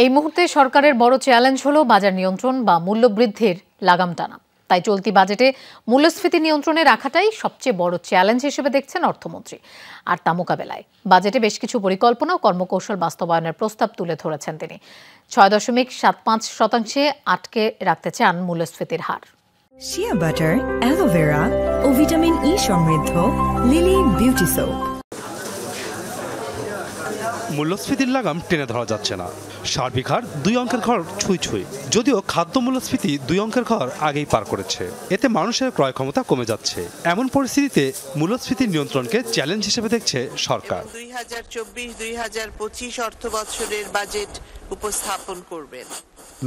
এই মুহূর্তে সরকারের বড় চ্যালেঞ্জ হলো বাজার নিয়ন্ত্রণ বা মূল্যবৃদ্ধির লাগাম টানা। তাই চলতি বাজেটে মূল্যস্ফীতি নিয়ন্ত্রণে রাখাটাই সবচেয়ে বড় চ্যালেঞ্জ হিসেবে দেখছেন অর্থমন্ত্রী। আর তা মোকাবেলায় বাজেটে বেশ কিছু পরিকল্পনা ও কর্মকৌশল বাস্তবায়নের প্রস্তাব তুলে ধরেছেন তিনি। 6.75% আটকে রাখতে চান মূল্যস্ফীতির হার। শিয়া বাটার, অ্যালোভেরা ও ভিটামিন ই সমৃদ্ধ লিলি বিউটি সোপ। মূল্যস্ফীতির লাগাম টেনে ধরা যাচ্ছে না। সার্বিক হার 2 অঙ্কের ঘর ছুঁই ছুঁই। যদিও খাদ্য মূল্যস্ফীতি 2 অঙ্কের ঘর আগেই পার করেছে, এতে মানুষের ক্রয় ক্ষমতা কমে যাচ্ছে। এমন পরিস্থিতিতে মূল্যস্ফীতির নিয়ন্ত্রণকে চ্যালেঞ্জ হিসেবে দেখছে সরকার। 2024-2025 অর্থ বছরের বাজেট উপস্থাপন করবেন।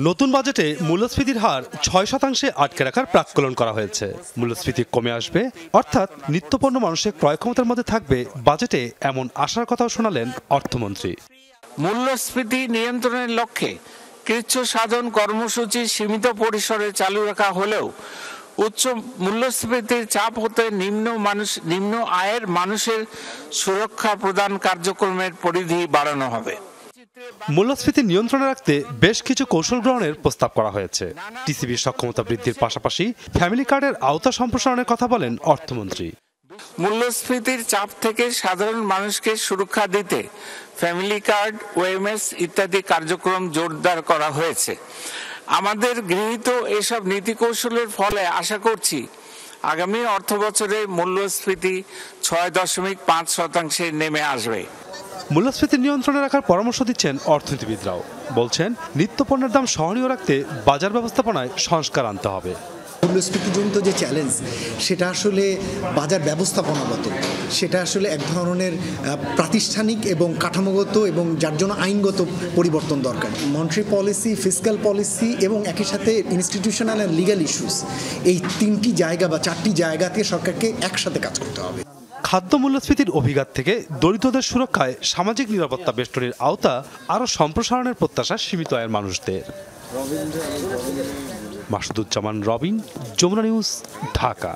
নতুন বাজেটে মূল্যস্ফীতির হার 6% আটকে রাখার প্রাক্কলন করা হয়েছে। মূল্যস্ফীতি কমে আসবে, অর্থাৎ নিত্যপণ্য মানুষের ক্রয় ক্ষমতার মধ্যে থাকবে, বাজেটে এমন আশার কথাও শোনালেন অর্থমন্ত্রী। মূল্যস্ফীতি নিয়ন্ত্রণের লক্ষ্যে কৃচ্ছ সাধন কর্মসূচি সীমিত পরিসরে চালু রাখা হলেও উচ্চ মূল্যস্ফীতির চাপ হতে নিম্ন আয়ের মানুষের সুরক্ষা প্রদান কার্যক্রমের পরিধি বাড়ানো হবে। মূল্যস্ফীতি নিয়ন্ত্রণে রাখতে বেশ কিছু কৌশল গ্রহণের প্রস্তাব করা হয়েছে। টিসিবির সক্ষমতা বৃদ্ধির পাশাপাশি ফ্যামিলি কার্ডের আওতা সম্প্রসারণের কথা বলেন অর্থমন্ত্রী। মূল্যস্ফীতির চাপ থেকে সাধারণ মানুষকে সুরক্ষা দিতে ফ্যামিলি কার্ড, ওএমএস ইত্যাদি কার্যক্রম জোরদার করা হয়েছে। আমাদের গৃহীত এসব নীতি কৌশলের ফলে আশা করছি আগামী অর্থবছরে মূল্যস্ফীতি 6.5% নেমে আসবে। মূল্যস্ফীতি নিয়ন্ত্রণে রাখার পরামর্শ দিচ্ছেন অর্থনীতিবিদরাও। বলছেন নিত্যপণ্যের দাম সহনীয় রাখতে বাজার ব্যবস্থাপনায় সংস্কার আনতে হবে। মূল্যস্ফীতিজনিত যে চ্যালেঞ্জ, সেটা আসলে বাজার ব্যবস্থাপনাগত, সেটা আসলে এক ধরনের প্রাতিষ্ঠানিক এবং কাঠামোগত এবং যার জন্য আইনগত পরিবর্তন দরকার। মনিটারি পলিসি, ফিসক্যাল পলিসি এবং একই সাথে ইনস্টিটিউশনাল অ্যান্ড লিগ্যাল ইস্যুস, এই 3টি জায়গা বা 4টি জায়গাতে সরকারকে একসাথে কাজ করতে হবে। খাদ্য মূল্যস্ফীতির অভিঘাত থেকে দরিদ্রদের সুরক্ষায় সামাজিক নিরাপত্তা বেষ্টনীর আওতা আরও সম্প্রসারণের প্রত্যাশা সীমিত আয়ের মানুষদের। মাসুদুজ্জামান রবিন, যমুনা নিউজ, ঢাকা।